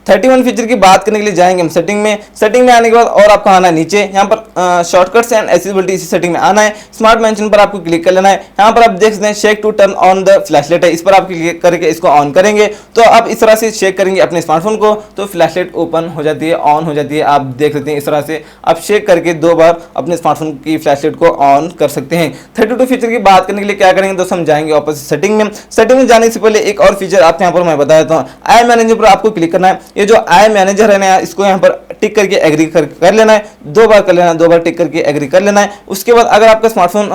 31 feature की बात करने के लिए जाएंगे हम सेटिंग में। सेटिंग में आने के बाद और आपको आना है नीचे, यहाँ पर शॉर्टकट्स एंड एक्सेसिबिलिटी इसी सेटिंग में आना है। स्मार्ट मेंशन पर आपको क्लिक कर लेना है। यहाँ पर आप देख सकते हैं shake to turn on the flashlight है, इस पर आप क्लिक करके इसको ऑन करेंगे तो आप इस तरह से शेक करेंगे अपने स्मार्टफोन को तो फ्लैशलाइट ओपन हो जाती है, ऑन हो जाती है। आप देख सकते हैं इस तरह से आप शेक करके 2 बार अपने स्मार्टफोन की फ्लैशलाइट को ऑन कर सकते हैं। 32 फीचर की बात करने के लिए क्या करेंगे दोस्तों, हम जाएंगे वापस सेटिंग में। सेटिंग में जाने से पहले एक और फीचर आपको यहाँ पर मैं बता देता हूँ, आई मैनेजर पर आपको क्लिक करना है। ये जो आई मैनेजर है ना, इसको यहाँ पर टिक करके एग्री कर लेना है, 2 बार कर लेना है, 2 बार टिक करके एग्री कर लेना है। उसके बाद अगर आपका स्मार्टफोन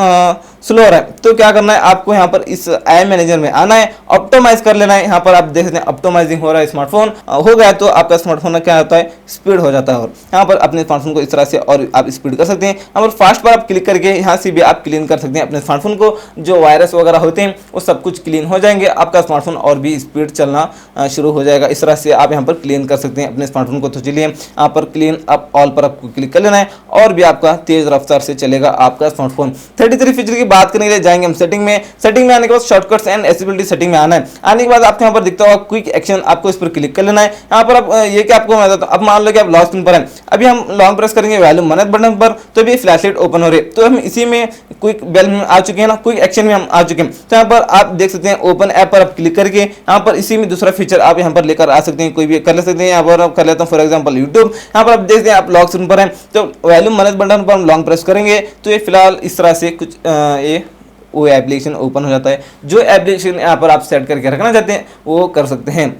स्लो हो रहा है तो क्या करना है, आपको यहाँ पर इस आई मैनेजर में आना है, ऑप्टिमाइज कर लेना है। यहाँ पर आप देख सकते हैं ऑप्टिमाइजिंग हो रहा है, स्मार्टफोन हो गया तो आपका स्मार्टफोन क्या होता है, स्पीड हो जाता है। और यहाँ पर अपने स्मार्टफोन को इस तरह से और आप स्पीड कर सकते हैं। यहाँ पर फास्ट पर आप क्लिक करके यहाँ से भी आप क्लीन कर सकते हैं अपने स्मार्टफोन को, जो वायरस वगैरह होते हैं वो सब कुछ क्लीन हो जाएंगे, आपका स्मार्टफोन और भी स्पीड चलना शुरू हो जाएगा। इस तरह से आप यहाँ पर क्लीन कर सकते हैं अपने स्मार्टफोन को। तो चलिए यहाँ पर क्लीन अप ऑल पर आपको क्लिक कर लेना है और भी आपका तेज रफ्तार से चलेगा आपका स्मार्टफोन। 33 फीचर की बात करने के लिए जाएंगे हम सेटिंग में। सेटिंग में आने के बाद शॉर्टकट्स एंड एक्सेसिबिलिटी सेटिंग में आना है। आने के बाद आपको यहाँ पर दिखता होगा क्विक एक्शन, आपको इस पर क्लिक कर लेना है। यहाँ पर आप ये क्या आपको मैं बताता हूं, अब मान लो कि आप लॉक स्क्रीन पर हैं, अभी हम लॉन्ग प्रेस करेंगे वॉल्यूम मनत बटन पर तो भी फ्लैशलाइट ओपन हो रही है। तो हम इसी में क्विक बेल में आ चुके हैं ना, क्विक एक्शन में हम आ चुके हैं। तो यहाँ पर आप देख सकते हैं ओपन ऐप पर आप क्लिक करके यहाँ पर इसी में दूसरा फीचर आप यहाँ पर लेकर आ सकते हैं, कोई भी कर ले सकते हैं। यहाँ पर आप कर लेता हूँ फॉर एग्जाम्पल यूट्यूब, यहाँ पर आप देखते हैं आप लॉक स्क्रीन पर हैं तो वॉल्यूम मनत बटन पर हम लॉन्ग प्रेस करेंगे तो ये फिलहाल इस तरह से कुछ ये वो एप्लीकेशन ओपन हो जाता है। जो एप्लीकेशन यहाँ पर आप सेट करके रखना चाहते हैं वो कर सकते हैं।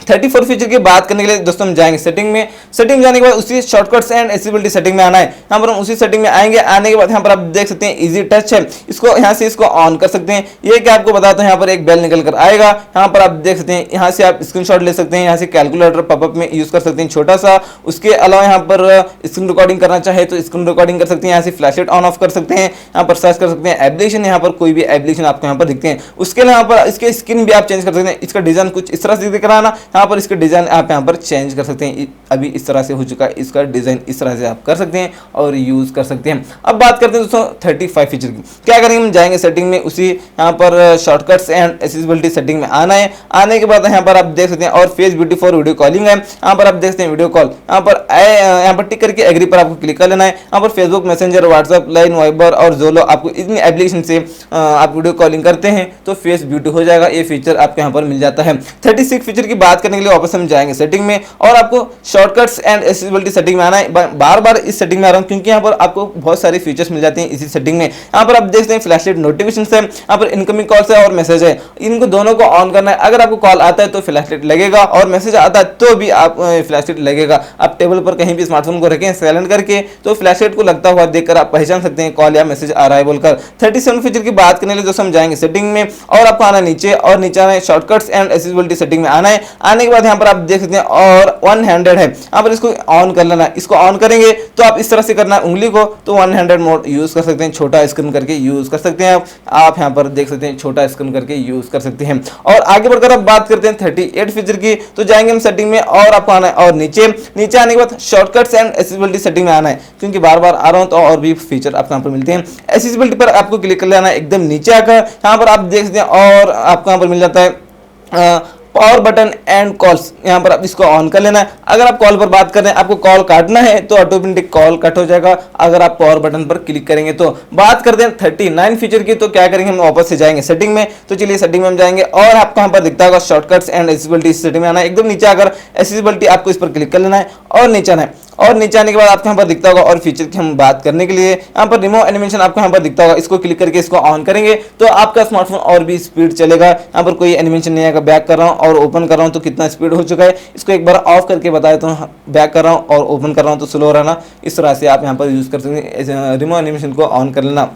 34 फीचर की बात करने के लिए दोस्तों हम जाएंगे सेटिंग में। सेटिंग जाने के बाद उसी शॉर्टकट्स एंड एक्सेसिबिलिटी सेटिंग में आना है। यहाँ पर हम उसी सेटिंग में आएंगे। आने के बाद यहाँ पर आप देख सकते हैं इजी टच है, इसको यहाँ से इसको ऑन कर सकते हैं। ये क्या आपको बताता हूँ, यहाँ पर एक बेल निकल कर आएगा। यहाँ पर आप देख सकते हैं यहाँ से आप स्क्रीनशॉट ले सकते हैं, यहाँ से कैलकुलेटर पॉपअप में यूज कर सकते हैं छोटा सा। उसके अलावा यहाँ पर स्क्रीन रिकॉर्डिंग करना चाहे तो स्क्रीन रिकॉर्डिंग कर सकते हैं, यहाँ से फ्लैशलाइट ऑन ऑफ कर सकते हैं। यहाँ पर सर्च कर सकते हैं एप्लीकेशन, यहाँ पर कोई भी एप्लीकेशन आपको यहाँ पर दिखते हैं। उसके अलावा यहाँ पर इसके स्क्रीन भी आप चेंज कर सकते हैं। इसका डिजाइन कुछ इस तरह से दिख रहा है ना, यहाँ पर इसका डिजाइन आप यहाँ पर चेंज कर सकते हैं। अभी इस तरह से हो चुका है, इसका डिजाइन इस तरह से आप कर सकते हैं और यूज कर सकते हैं। अब बात करते हैं दोस्तों 35 फीचर की। क्या करेंगे, हम जाएंगे सेटिंग में, उसी यहाँ पर शॉर्टकट्स एंड एक्सेसिबिलिटी सेटिंग में आना है। आने के बाद यहाँ पर आप देख सकते हैं और face beauty for video calling है। यहाँ पर आप देख सकते हैं वीडियो कॉल, यहाँ पर टिक करके एग्री पर आपको क्लिक कर लेना है। यहाँ पर Facebook, messenger, WhatsApp, line, Viber और जोलो, आपको इतनी एप्लीकेशन से आप वीडियो कॉलिंग करते हैं तो फेस ब्यूटी हो जाएगा। ये फीचर आपको यहाँ पर मिल जाता है। 36 फीचर की बात करने के लिए वापस हम जाएंगे सेटिंग में और आपको शॉर्टकट्स एंड एक्सेसिबिलिटी सेटिंग में आना है। बार बार इस सेटिंग में आ रहा हूं क्योंकि यहाँ पर आपको बहुत सारे फीचर्स मिल जाते हैं इसी सेटिंग में। यहाँ पर आप देख सकते हैं फ्लैशलाइट नोटिफिकेशन है, यहाँ पर इनकमिंग कॉल्स है और मैसेज है, इनको दोनों को ऑन करना है। अगर आपको कॉल आता है तो फ्लैशलाइट लगेगा और मैसेज आता है तो भी आप फ्लैशलाइट लगेगा। आप टेबल पर कहीं भी स्मार्टफोन को रखें साइलेंट करके तो फ्लैशलाइट को लगता हुआ देखकर आप पहचान सकते हैं कॉल या मैसेज आ रहा है बोलकर। 37 फीचर की बात करने के लिए दोस्तों हम जाएंगे सेटिंग में और आपको आना नीचे और नीचे आना है शॉर्टकट्स एंड एक्सेसिबिलिटी सेटिंग में आना है। आने के बाद यहाँ पर आप देख सकते हैं और 1 हैंडेड है, यहाँ पर इसको ऑन कर लेना है। इसको ऑन करेंगे तो आप इस तरह से करना है उंगली को, तो 1 हैंडेड मोड यूज कर सकते हैं, छोटा स्क्रीन करके यूज कर सकते हैं। आप यहाँ पर देख सकते हैं छोटा स्क्रीन करके यूज कर सकते हैं। और आगे बढ़कर आप बात करते हैं 38 फीचर की, तो जाएंगे हम सेटिंग में और आपको आना है और नीचे आने के बाद शॉर्टकट्स एंड एक्सेसिबिलिटी सेटिंग में आना है। क्योंकि बार बार आ रहा हूं तो और भी फीचर आपको यहाँ पर मिलते हैं। एक्सेसिबिलिटी पर आपको क्लिक कर लेना है एकदम नीचे आकर। यहाँ पर आप देख सकते हैं और आपको यहाँ पर मिल जाता है पावर बटन एंड कॉल्स, यहाँ पर आप इसको ऑन कर लेना है। अगर आप कॉल पर बात कर रहे हैं, आपको कॉल काटना है तो ऑटोमेटिक कॉल कट हो जाएगा अगर आप पावर बटन पर क्लिक करेंगे। तो बात करते हैं 39 फीचर की, तो क्या करेंगे, हम वापस से जाएंगे सेटिंग में। तो चलिए सेटिंग में हम जाएंगे और आपको यहाँ पर दिखता होगा शॉर्टकट्स एंड एक्सेसिबिलिटी सेटिंग में आना है। एकदम नीचे आकर एक्सेसिबिलिटी आपको इस पर क्लिक कर लेना है और नीचे आना है। और नीचे आने के बाद आपको यहाँ पर दिखता होगा और फीचर की हम बात करने के लिए यहाँ पर रिमूव एनिमेशन आपको यहाँ पर दिखता होगा, इसको क्लिक करके इसको ऑन करेंगे तो आपका स्मार्टफोन और भी स्पीड चलेगा। यहाँ पर कोई एनिमेशन नहीं आएगा। बैक कर रहा हूँ और ओपन कर रहा हूँ तो कितना स्पीड हो चुका है, इसको एक बार ऑफ करके बता देता हूँ। बैक कर रहा हूँ और ओपन कर रहा हूँ तो स्लो हो रहा ना, इस तरह से आप यहाँ पर यूज कर सकते हैं। रिमूव एनिमेशन को ऑन कर लेना।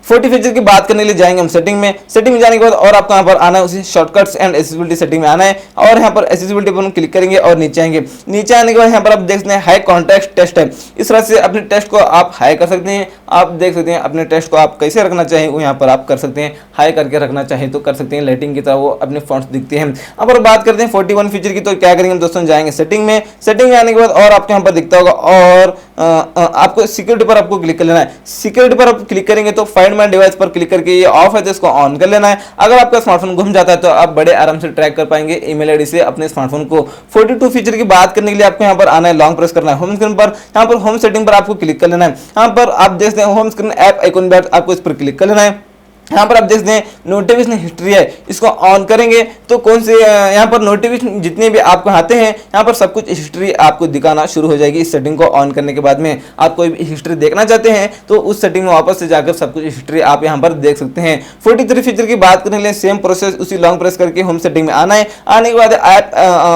40 फीचर की बात करने के लिए जाएंगे हम सेटिंग में। सेटिंग में जाने के बाद और आपको यहाँ पर आना है उसी शॉर्टकट्स एंड एक्सेसिबिलिटी सेटिंग में आना है और यहाँ पर एक्सेसिबिलिटी पर हम क्लिक करेंगे और नीचे आएंगे। नीचे आने के बाद यहाँ पर आप देख सकते हैं हाई कॉन्टेक्स्ट टेस्ट है, इस तरह से अपने टेस्ट को आप हाई कर सकते हैं। आप देख सकते हैं अपने टेक्स्ट को आप कैसे रखना चाहिए वो यहाँ पर आप कर सकते हैं। हाई करके रखना चाहे तो कर सकते हैं, लाइटिंग की तरह वो अपने फॉन्ट्स दिखते हैं। अब अगर बात करते हैं 41 फीचर की, तो क्या करेंगे दोस्तों, जाएंगे सेटिंग में। सेटिंग में आने के बाद और आपको यहाँ पर दिखता होगा और आपको सिक्योरिटी पर आपको क्लिक कर लेना है। सिक्योरिटी पर आप क्लिक करेंगे तो फाइंड माय डिवाइस पर क्लिक करके ये ऑफ है तो इसको ऑन कर लेना है। अगर आपका स्मार्टफोन गुम जाता है तो आप बड़े आराम से ट्रैक कर पाएंगे ईमेल आईडी से अपने स्मार्टफोन को। 42 फीचर की बात करने के लिए आपको यहाँ पर आना है, लॉन्ग प्रेस करना है होम स्क्रीन पर। यहाँ पर होम सेटिंग पर आपको क्लिक कर लेना है। यहाँ पर आप देख सकते हैं होम स्क्रीन ऐप आइकन पर आपको इस पर क्लिक कर लेना है। यहाँ पर आप देख सकते हैं नोटिफिकेशन हिस्ट्री है, इसको ऑन करेंगे तो कौन से यहाँ पर नोटिफिकेशन जितने भी आपको आते हैं यहाँ पर सब कुछ हिस्ट्री आपको दिखाना शुरू हो जाएगी। इस सेटिंग को ऑन करने के बाद में आप कोई भी हिस्ट्री देखना चाहते हैं तो उस सेटिंग में वापस से जाकर सब कुछ हिस्ट्री आप यहाँ पर देख सकते हैं। 43 फीचर की बात करने के लिए सेम प्रोसेस, उसी लॉन्ग प्रेस करके होम सेटिंग में आना है। आने के बाद app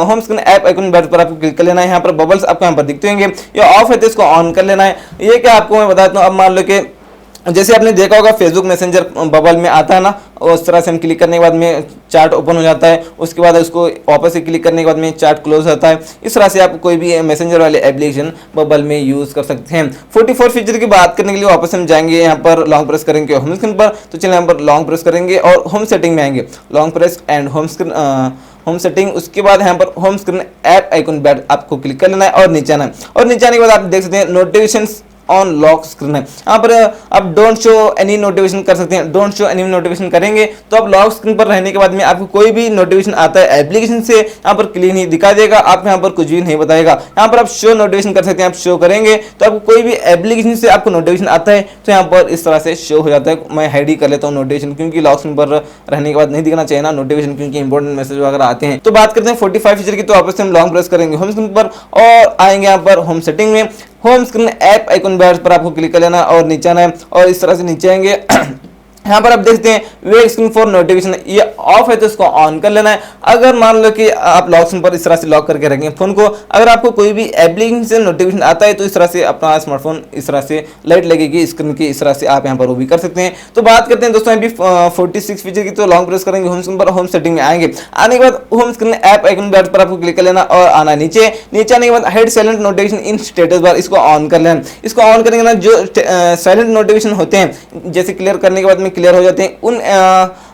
home screen app icon पर आपको क्लिक कर लेना है। यहाँ पर बबल्स आपको यहाँ पर दिखते होंगे, ये ऑफ है तो इसको ऑन कर लेना है। ये क्या आपको मैं बताता हूँ, अब मान लो कि जैसे आपने देखा होगा फेसबुक मैसेंजर बबल में आता है ना, उस तरह से हम क्लिक करने के बाद में चार्ट ओपन हो जाता है, उसके बाद उसको वापस से क्लिक करने के बाद में चार्ट क्लोज होता है। इस तरह से आप कोई भी मैसेंजर वाले एप्लीकेशन बबल में यूज कर सकते हैं। 44 फीचर की बात करने के लिए वापस हम जाएंगे, यहाँ पर लॉन्ग प्रेस करेंगे होम स्क्रीन पर। तो चलिए यहाँ पर लॉन्ग प्रेस करेंगे और होम सेटिंग में आएंगे, long press and home screen home setting. उसके बाद यहाँ पर होम स्क्रीन ऐप आइकन पर आपको क्लिक कर लेना है और नीचे आना है। और नीचे आने के बाद आप देख सकते हैं नोटिफिकेशंस ऑन लॉक स्क्रीन है। यहाँ पर आप डोंट शो एनी नोटिफिकेशन कर सकते हैं। डोंट शो एनी नोटिफिकेशन करेंगे तो आप लॉक स्क्रीन पर रहने के बाद में आपको कोई भी नोटिफिकेशन आता है एप्लीकेशन से यहाँ पर क्लियर नहीं दिखा देगा, आप यहाँ पर कुछ भी नहीं बताएगा। यहाँ पर आप शो नोटिफिकेशन कर सकते हैं, आप शो करेंगे तो आपको कोई भी एप्लीकेशन से आपको नोटिफिकेशन आता है तो यहाँ पर इस तरह से शो हो जाता है। मैं हाइड ही कर लेता हूँ नोटिफिकेशन, क्योंकि लॉक स्क्रीन पर रहने के बाद नहीं दिखना चाहिए ना नोटिफिकेशन, क्योंकि इंपॉर्टेंट मैसेज वगैरह आते हैं। तो बात करते हैं 45 फीचर की, तो वापस से हम लॉन्ग प्रेस करेंगे होम स्क्रीन पर और आएंगे यहाँ पर होम सेटिंग में। होम स्क्रीन ऐप आइकन पर आपको क्लिक कर लेना और नीचे आना है और इस तरह से नीचे आएंगे। यहाँ पर आप देखते हैं वेट स्क्रीन फॉर नोटिफिकेशन, ये ऑफ है तो इसको ऑन कर लेना है। अगर मान लो कि आप लॉक स्क्रीन पर इस तरह से लॉक करके रखेंगे फोन को, अगर आपको कोई भी एप्लीकेशन से नोटिफिकेशन आता है तो इस तरह से अपना स्मार्टफोन इस तरह से लाइट लगेगी स्क्रीन की, इस तरह से आप यहाँ पर वो भी कर सकते हैं। तो बात करते हैं दोस्तों अभी 46 फीचर की, तो लॉन्ग प्रेस करेंगे होम स्क्रीन पर, होम सेटिंग में आएंगे। आने के बाद होम स्क्रीन ऐप आइकन पर आपको क्लिक कर लेना और आना नीचे आने के बाद hide silent notification in status bar, इसको ऑन कर लेना। इसको ऑन करेंगे ना, जो साइलेंट नोटिफिकेशन होते हैं जैसे क्लियर करने के बाद में क्लियर हो जाते हैं, उन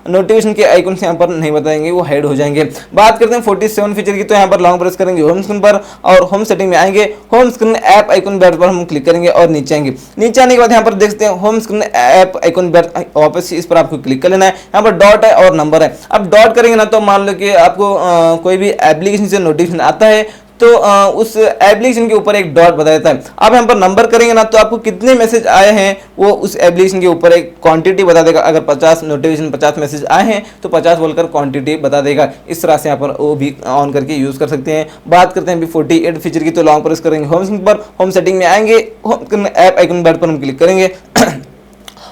नोटिफिकेशन के आइकन से यहाँ पर नहीं बताएंगे, वो हाइड हो जाएंगे। बात करते हैं 47 फीचर की, तो यहाँ पर लॉन्ग प्रेस करेंगे होम स्क्रीन पर और होम सेटिंग में आएंगे। होम स्क्रीन ऐप आइकन पर हम क्लिक करेंगे और नीचे आएंगे। नीचे आने के बाद यहाँ पर देखते हैं होम स्क्रीन ऐप आइकन पर वापस इस पर आपको क्लिक कर लेना है। यहाँ पर डॉट है और नंबर है। अब डॉट करेंगे ना तो मान लो कि आपको कोई भी एप्लीकेशन से नोटिफिकेशन आता है तो उस एप्लीकेशन के ऊपर एक डॉट बता देता है। आप यहाँ पर नंबर करेंगे ना तो आपको कितने मैसेज आए हैं वो उस एप्लीकेशन के ऊपर एक क्वांटिटी बता देगा। अगर 50 नोटिफिकेशन 50 मैसेज आए हैं तो 50 बोलकर क्वांटिटी बता देगा। इस तरह से यहाँ पर वो भी ऑन करके यूज कर सकते हैं। बात करते हैं अभी 48 फीचर की, तो लॉन्ग प्रेस करेंगे होम स्क्रीन पर, होम सेटिंग में आएंगे, होम ऐप आइकन पर हम क्लिक करेंगे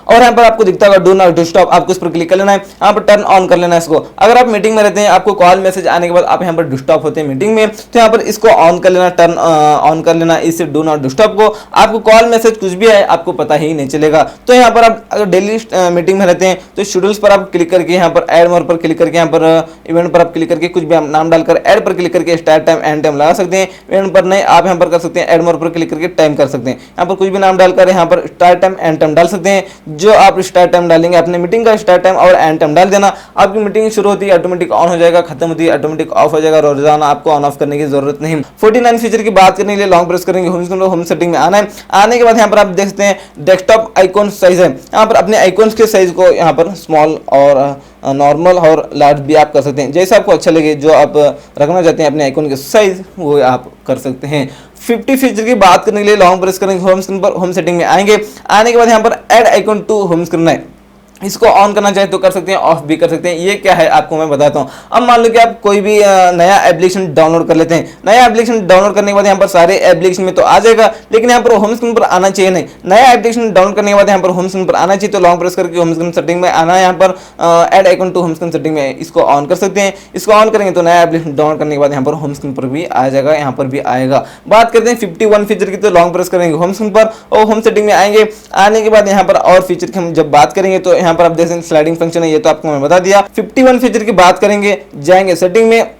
और यहाँ पर आपको दिखता होगा डू नॉट डिस्टर्ब, आपको इस पर क्लिक कर लेना है। यहाँ पर टर्न ऑन कर लेना है इसको। अगर आप मीटिंग में रहते हैं, आपको कॉल मैसेज आने के बाद आप यहाँ पर डिस्टर्ब होते हैं मीटिंग में, तो यहाँ पर इसको ऑन कर लेना, टर्न ऑन कर लेना इस डू नॉट डिस्टर्ब को। आपको कॉल मैसेज कुछ भी है आपको पता ही नहीं चलेगा। तो यहाँ पर आप अगर डेली मीटिंग में रहते हैं तो शेड्यूल्स पर आप क्लिक करके यहाँ पर एड मोर पर क्लिक करके यहाँ पर इवेंट पर आप क्लिक करके कुछ भी नाम डालकर एड पर क्लिक करके स्टार्ट टाइम एंड टाइम लगा सकते हैं। इवेंट पर नहीं, आप यहाँ पर कर सकते हैं एड मोर पर क्लिक करके टाइम कर सकते हैं। यहाँ पर कुछ भी नाम डालकर यहाँ पर स्टार्ट टाइम एंड टाइम डाल सकते हैं। जो आप स्टार्ट टाइम डालेंगे अपने मीटिंग का स्टार्ट टाइम और एंड टाइम डाल देना। आपकी मीटिंग शुरू होती है ऑटोमेटिक ऑन हो जाएगा, खत्म होती है ऑटोमेटिक ऑफ हो जाएगा। रोजाना आपको ऑन ऑफ करने की जरूरत नहीं। 49 फीचर की बात करने के लिए लॉन्ग प्रेस करेंगे होम स्क्रीन पर, होम सेटिंग में आना है। आने के बाद यहाँ पर आप देख सकते हैं डेस्कटॉप आइकॉन साइज है। यहाँ पर अपने आइकॉन्स के साइज को यहाँ पर स्मॉल और नॉर्मल और लार्ज भी आप कर सकते हैं, जैसा आपको अच्छा लगे। जो आप रखना चाहते हैं अपने आइकॉन के साइज वो आप कर सकते हैं। 50 फीचर की बात करने के लिए लॉन्ग प्रेस करेंगे होम स्क्रीन पर, होम सेटिंग में आएंगे। आने के बाद यहाँ पर add icon to home screen है, इसको ऑन करना चाहे तो कर सकते हैं, ऑफ भी कर सकते हैं। ये क्या है आपको मैं बताता हूँ। अब मान लो कि आप कोई भी नया एप्लीकेशन डाउनलोड कर लेते हैं। नया एप्लीकेशन डाउनलोड करने के बाद यहाँ पर सारे एप्लीकेशन में तो आ जाएगा, लेकिन यहाँ पर होम स्क्रीन पर आना चाहिए नहीं। नया एप्लीकेशन डाउनलोड करने के बाद यहाँ पर होम स्क्रीन पर आना चाहिए, तो लॉन्ग प्रेस करके होम स्क्रीन सेटिंग में आना है। यहाँ पर add icon to home screen setting में इसको ऑन कर सकते हैं। इसको ऑन करेंगे तो नया एप्लीकेशन डाउनलोड करने के बाद यहाँ पर होम स्क्रीन पर भी आ जाएगा, यहाँ पर भी आएगा। बात करते हैं 51 फीचर की, तो लॉन्ग प्रेस करेंगे होम स्क्रीन पर और होम सेटिंग में आएंगे। आने के बाद यहाँ पर और फीचर की हम जब बात करेंगे तो यहाँ पर आप देख सकते हैं स्लाइडिंग फंक्शन है, ये तो आपको मैं बता दिया। 51 फीचर की बात करेंगे, जाएंगे सेटिंग में,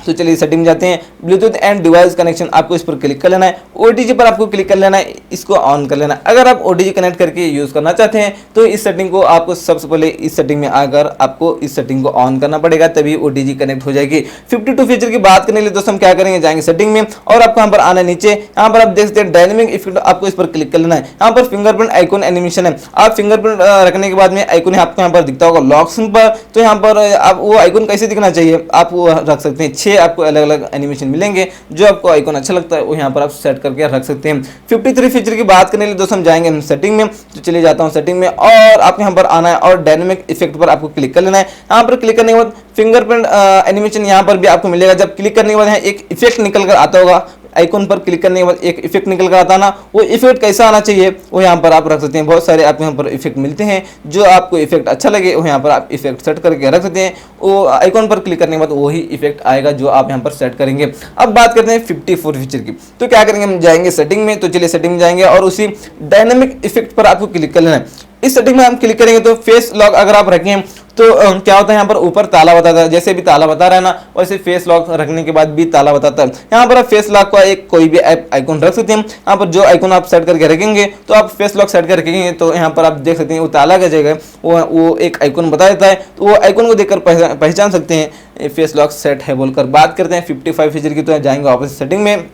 तो चलिए सेटिंग में जाते हैं, ब्लूटूथ एंड डिवाइस कनेक्शन आपको इस पर क्लिक कर लेना है, ओटीजी पर आपको क्लिक कर लेना है, इसको ऑन कर लेना है। अगर आप ओटीजी कनेक्ट करके यूज करना चाहते हैं तो इस सेटिंग को आपको सबसे पहले इस सेटिंग में आकर आपको इस सेटिंग को ऑन करना पड़ेगा, तभी ओटीजी कनेक्ट हो जाएगी। 52 फीचर की बात करने के लिए दोस्तों हम क्या करेंगे, जाएंगे सेटिंग में और आपको यहाँ पर आना नीचे, यहाँ पर आप देख सकते हैं डायनेमिक इफेक्ट, आपको इस पर क्लिक कर लेना है। यहाँ पर फिंगरप्रिंट आइकॉन एनिमेशन है, आप फिंगरप्रिंट रखने के बाद में आइकॉन आपको यहाँ पर दिखता होगा लॉक स्क्रीन पर, तो यहाँ पर आप वो आइकॉन कैसे दिखना चाहिए आप वो रख सकते हैं। 6 आपको अलग अलग एनिमेशन मिलेंगे, जो आपको आइकॉन अच्छा लगता है वो यहाँ पर आप सेट करके रख सकते हैं। 53 फीचर की बात करने के लिए दोस्तों हम जाएंगे सेटिंग में, तो चलिए जाता हूँ सेटिंग में और आपको यहाँ पर आना है और डायनेमिक इफेक्ट पर आपको क्लिक कर लेना है। यहाँ पर क्लिक करने के बाद फिंगरप्रिंट एनिमेशन यहाँ पर भी आपको मिलेगा। जब क्लिक करने के बाद यहाँ एक इफेक्ट निकल कर आता होगा, आइकॉन पर क्लिक करने के बाद एक इफेक्ट निकल कर आता ना, वो इफेक्ट कैसा आना चाहिए वो यहाँ पर आप रख सकते हैं। बहुत सारे आपको यहाँ पर इफेक्ट मिलते हैं, जो आपको इफेक्ट अच्छा लगे वो यहाँ पर आप इफेक्ट सेट करके रख सकते हैं। वो आइकॉन पर क्लिक करने के बाद वही इफेक्ट आएगा जो आप यहाँ पर सेट करेंगे। अब बात करते हैं 54 फीचर की, तो क्या करेंगे, हम जाएंगे सेटिंग में, तो चलिए सेटिंग में जाएंगे और उसी डायनेमिक इफेक्ट पर आपको क्लिक कर लेना है। इस सेटिंग में हम क्लिक करेंगे तो फेस लॉक अगर आप रखें तो क्या होता है, यहाँ पर ऊपर ताला बताता है, जैसे भी ताला बता रहा है ना वैसे फेस लॉक रखने के बाद भी ताला बताता है। यहाँ पर आप फेस लॉक का एक कोई भी ऐप आइकॉन रख सकते हैं। यहाँ पर जो आइकॉन आप सेट करके रखेंगे तो आप फेस लॉक सेट करके रखेंगे तो यहाँ पर आप देख सकते हैं वो ताला का जगह वो एक आइकॉन बता देता है, तो वो आइकॉन को देखकर पहचान सकते हैं फेस लॉक सेट है बोलकर। बात करते हैं 55 फीचर की, तो जाएंगे वापस सेटिंग में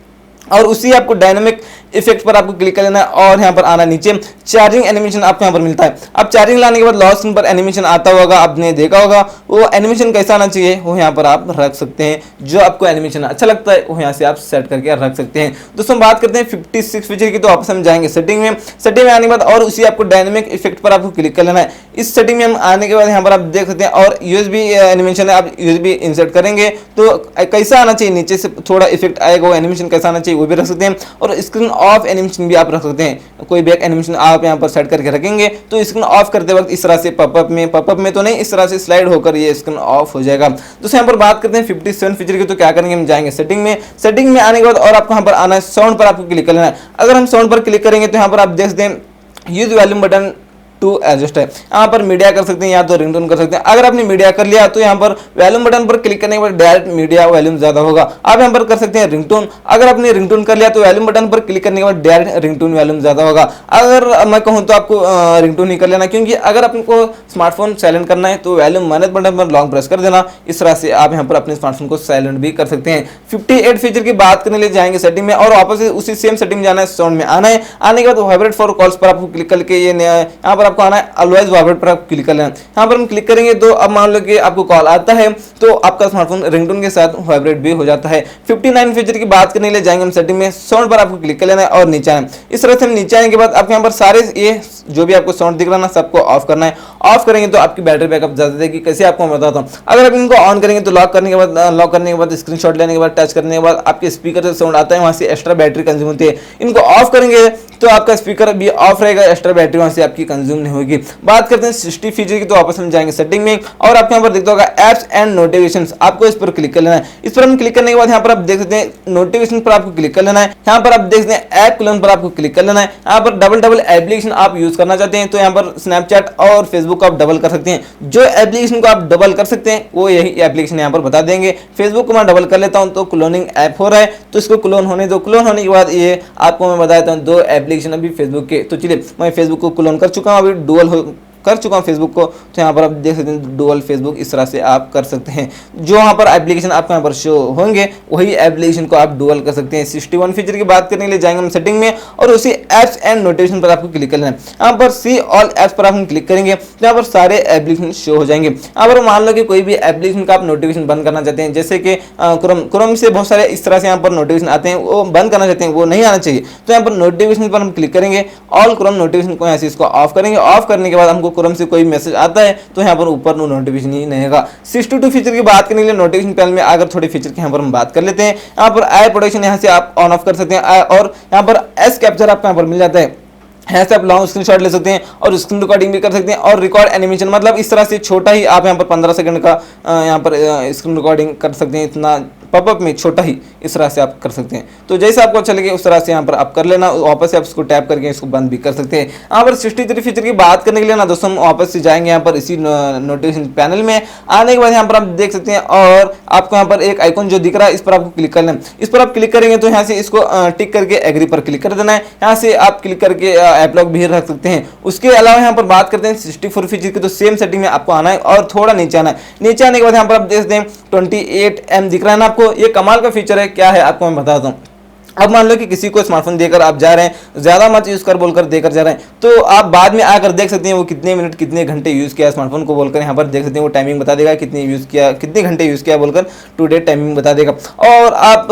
और उसी आपको डायनेमिक इफेक्ट पर आपको क्लिक कर लेना है और यहाँ पर आना नीचे, चार्जिंग एनिमेशन आपको यहाँ पर मिलता है। अब चार्जिंग लाने के बाद लॉक स्क्रीन पर एनिमेशन आता होगा, आपने देखा होगा, वो एनिमेशन कैसा आना चाहिए वो यहाँ पर आप रख सकते हैं। जो आपको एनिमेशन अच्छा लगता है वो यहाँ से आप सेट करके रख सकते हैं। दोस्तों बात करते हैं 56 फीचर की, तो वापस हम जाएंगे सेटिंग में, सेटिंग में आने के बाद और उसी आपको डायनेमिक इफेक्ट पर आपको क्लिक कर लेना है। इस सेटिंग में हम आने के बाद यहाँ पर आप देख सकते हैं और यूएसबी एनिमेशन है, आप यूएसबी इंसर्ट करेंगे तो कैसा आना चाहिए, नीचे से थोड़ा इफेक्ट आएगा, वो एनिमेशन कैसा आना चाहिए वो भी रख सकते हैं। और स्क्रीन ऑफ एनिमेशन भी आप रख सकते हैं, कोई बैक एनिमेशन आप यहाँ पर सेट करके रखेंगे तो स्क्रीन ऑफ करते वक्त इस तरह से पॉपअप में तो नहीं, इस तरह से स्लाइड होकर ये स्क्रीन ऑफ हो जाएगा। दोस्तों यहाँ पर बात करते हैं 57 फीचर की, तो क्या करेंगे, हम जाएंगे सेटिंग में, सेटिंग में आने के बाद और आपको यहाँ पर आना है साउंड पर आपको क्लिक कर लेना है। अगर हम साउंड पर क्लिक करेंगे तो यहाँ पर आप देख सकते हैं use volume button to adjust है, यहाँ पर मीडिया कर सकते हैं या तो रिंगटोन कर सकते हैं। अगर आपने मीडिया कर लिया तो यहाँ पर वॉल्यूम बटन पर क्लिक करने के बाद डायरेक्ट मीडिया वॉल्यूम ज्यादा होगा। आप यहाँ पर कर सकते हैं रिंगटोन, अगर आपने रिंगटोन कर लिया तो वॉल्यूम बटन पर क्लिक करने के बाद डायरेक्ट रिंगटोन वॉल्यूम ज्यादा होगा। अगर मैं कहूँ तो आपको रिंगटोन ही कर लेना, क्योंकि अगर आपको स्मार्टफोन साइलेंट करना है तो वॉल्यूम माइनस बटन पर लॉन्ग प्रेस कर देना, इस तरह से आप यहाँ पर अपने स्मार्टफोन को साइलेंट भी कर सकते हैं। 58 फीचर की बात करने लिए जाएंगे सेटिंग में और वापस उसी सेम सेटिंग में जाना है, साउंड में आना है। आने के बाद वाइब्रेट फॉर कॉल्स पर आपको क्लिक करके ये यहाँ पर आपको आना है ऑलवेज वाइब्रेट पर आप क्लिक कर लेना। यहाँ पर हम क्लिक करेंगे तो अब मान लो कि आपको कॉल आता है तो आपका स्मार्टफोन रिंगटोन के साथ वाइब्रेट भी हो जाता है। 59 फीचर की बात करने के लिए जाएंगे हम सेटिंग में, साउंड पर आपको क्लिक कर लेना है और नीचे आना है। इस तरह से हम नीचे आने के बाद आपको यहाँ पर सारे ये जो भी आपको साउंड दिख रहा है ना सबको ऑफ करना है। ऑफ करेंगे तो आपकी बैटरी बैकअप ज्यादा देगी, कैसे आपको मैं बताता हूँ। अगर आप इनको ऑन करेंगे तो लॉक करने के बाद स्क्रीनशॉट लेने के बाद टच करने के बाद आपके स्पीकर से साउंड आता है, वहां से एक्स्ट्रा बैटरी कंज्यूम होती है। इनको ऑफ करेंगे तो आपका स्पीकर भी ऑफ रहेगा, एक्स्ट्रा बैटरी वहां से आपकी कंज्यूम नहीं होगी। बात करते हैं 60 फीचर की, तो वापस हम जाएंगे सेटिंग में और आपको यहाँ पर दिखता होगा एप्स एंड नोटिफिकेशंस, आपको इस पर क्लिक कर लेना है। इस पर हम क्लिक करने के बाद यहाँ पर आप देख सकते हैं नोटिफिकेशन पर आपको क्लिक कर लेना है। यहाँ पर आप देख सकते हैं ऐप क्लोन पर आपको क्लिक कर लेना है। यहाँ पर डबल एप्लीकेशन आप यूज करना चाहते हैं तो यहाँ पर स्नैपचैट और फेसबुक को आप डबल कर सकते हैं। जो एप्लीकेशन को आप डबल कर सकते हैं वो यही एप्लीकेशन यहाँ पर बता देंगे। फेसबुक को मैं डबल कर लेता हूँ तो क्लोनिंग ऐप हो रहा है तो इसको क्लोन होने दो। क्लोन होने के बाद ये आपको मैं बता देता हूँ 2 एप्लीकेशन अभी फेसबुक के, तो चलिए मैं फेसबुक को क्लोन कर चुका हूँ, अभी डुअल कर चुका हूं फेसबुक को, तो यहाँ पर आप देख सकते हैं डुअल फेसबुक, इस तरह से आप कर सकते हैं। जो यहाँ पर एप्लीकेशन आपको यहाँ पर शो होंगे वही एप्लीकेशन को आप डुअल कर सकते हैं। 61 फीचर की बात करने के लिए जाएंगे हम सेटिंग में और उसी एप्स एंड नोटिफिकेशन पर आपको क्लिक करना है। यहाँ पर सी ऑल एप्स पर आप क्लिक करेंगे तो यहाँ पर सारे एप्लीकेशन शो हो जाएंगे। यहाँ पर मान लो कि कोई भी एप्लीकेशन का आप नोटिफिकेशन बंद करना चाहते हैं, जैसे कि क्रोम से बहुत सारे इस तरह से यहाँ पर नोटिफिकेशन आते हैं, वो बंद करना चाहते हैं, वो नहीं आना चाहिए, तो यहाँ पर नोटिफिकेशन पर हम क्लिक करेंगे, ऑल क्रोम नोटिफिकेशन को यहाँ से इसको ऑफ करेंगे। ऑफ करने के बाद हमको क्रोम से कोई मैसेज आता है तो यहाँ पर ऊपर नोटिफिकेशन ही नहीं रहेगा। 62 फीचर की बात करने के लिए नोटिफिकेशन पैनल में अगर थोड़े फीचर की यहाँ पर हम बात कर लेते हैं। यहाँ पर आई प्रोटेक्शन यहाँ से आप ऑन ऑफ कर सकते हैं और यहाँ पर एस कैप्चर आपको यहाँ पर मिल जाता है। यहाँ से आप लॉन्ग स्क्रीनशॉट ले सकते हैं और स्क्रीन रिकॉर्डिंग भी कर सकते हैं और रिकॉर्ड एनिमेशन, मतलब इस तरह से छोटा ही आप यहाँ पर 15 सेकंड का यहाँ पर स्क्रीन रिकॉर्डिंग कर सकते हैं, इतना पॉपअप में छोटा ही इस तरह से आप कर सकते हैं। तो जैसे आपको अच्छा लगे उस तरह से यहाँ पर आप कर लेना, वापस से आप इसको टैप करके इसको बंद भी कर सकते हैं। यहाँ पर 63 फीचर की बात करने के लिए ना दोस्तों हम वापस से जाएंगे यहाँ पर इसी नोटिफिकेशन पैनल में। आने के बाद यहाँ पर आप देख सकते हैं और आपको यहाँ पर एक आइकन जो दिख रहा है इस पर आपको क्लिक करना है। इस पर आप क्लिक करेंगे तो यहाँ से इसको टिक करके एग्री पर क्लिक कर देना है। यहाँ से आप क्लिक करके ऐप लॉक भी रख सकते हैं। उसके अलावा यहाँ पर बात करते हैं 64 फीचर की, तो सेम सेटिंग में आपको आना है और थोड़ा नीचे आना है। नीचे आने के बाद यहाँ पर आप देख सकते हैं 28M दिख रहा है ना आपको, ये कमाल का फीचर है। क्या है आपको मैं बताता हूँ। अब मान लो कि किसी को स्मार्टफोन देकर आप जा रहे हैं, ज़्यादा मत यूज़ कर बोलकर देकर जा रहे हैं, तो आप बाद में आकर देख सकते हैं वो कितने मिनट कितने घंटे यूज़ किया स्मार्टफोन को बोलकर यहाँ पर देख सकते हैं वो टाइमिंग बता देगा, कितने यूज़ किया कितने घंटे यूज़ किया बोलकर टू डेट टाइमिंग बता देगा। और आप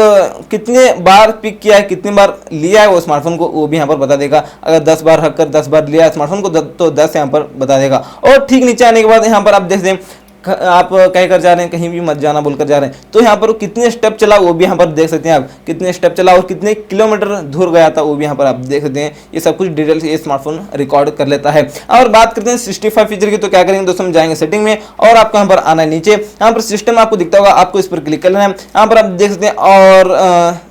कितने बार पिक किया है, कितनी बार लिया है वो स्मार्टफोन को, वो भी यहाँ पर बता देगा। अगर 10 बार रखकर 10 बार लिया है स्मार्टफोन को तो 10 यहाँ पर बता देगा। और ठीक नीचे आने के बाद यहाँ पर आप देख सकते हैं आप कहीं कर जा रहे हैं, कहीं भी मत जाना बोलकर जा रहे हैं, तो यहाँ पर कितने स्टेप चला वो भी यहाँ पर देख सकते हैं आप, कितने स्टेप चला और कितने किलोमीटर दूर गया था वो भी यहाँ पर आप देख सकते हैं। ये सब कुछ डिटेल से ये स्मार्टफोन रिकॉर्ड कर लेता है। और बात करते हैं 65 फीचर की, तो क्या करेंगे दोस्तों, हम जाएंगे सेटिंग में और आपको यहाँ पर आना है नीचे। यहाँ पर सिस्टम आपको दिखता होगा, आपको इस पर क्लिक कर लेना है। यहाँ पर आप देख सकते हैं और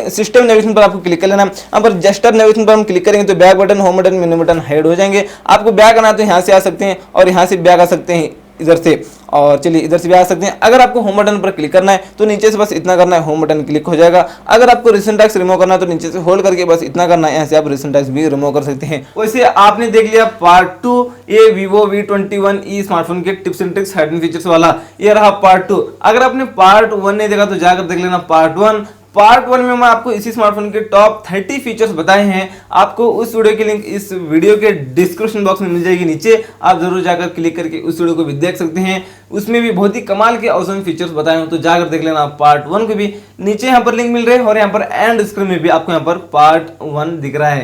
सिस्टम नेविगेशन पर आपको क्लिक कर लेना है। यहाँ पर जेस्टर नेविगेशन पर हम क्लिक करेंगे तो बैक बटन, होम बटन, मेनू बटन हाइड हो जाएंगे। आपको बैक आना है तो यहाँ से आ सकते हैं और यहाँ से बैक आ सकते हैं इधर से, और चलिए इधर से भी आ सकते हैं। अगर आपको होम बटन पर क्लिक करना है तो नीचे से बस इतना करना है, होम बटन क्लिक हो जाएगा। अगर आपको रिसेंट टैक्स रिमूव करना है तो नीचे से होल्ड करके बस इतना करना है, यहाँ से आप रिसेंट टैक्स भी रिमूव कर सकते हैं। वैसे आपने देख लिया पार्ट 2 ये Vivo V21e स्मार्टफोन के tips and tricks hidden features वाला, ये रहा पार्ट 2। अगर आपने पार्ट 1 नहीं देखा तो जाकर देख लेना पार्ट 1। पार्ट 1 में मैं आपको इसी स्मार्टफोन के टॉप 30 फीचर्स बताए हैं। आपको उस वीडियो की लिंक इस वीडियो के डिस्क्रिप्शन बॉक्स में मिल जाएगी नीचे, आप जरूर जाकर क्लिक करके उस वीडियो को भी देख सकते हैं। उसमें भी बहुत ही कमाल के ऑसम फीचर्स बताए हैं, तो जाकर देख लेना पार्ट 1 को भी। नीचे यहाँ पर लिंक मिल रहे हैं और यहाँ पर एंड स्क्रीन में भी आपको यहाँ पर पार्ट 1 दिख रहा है।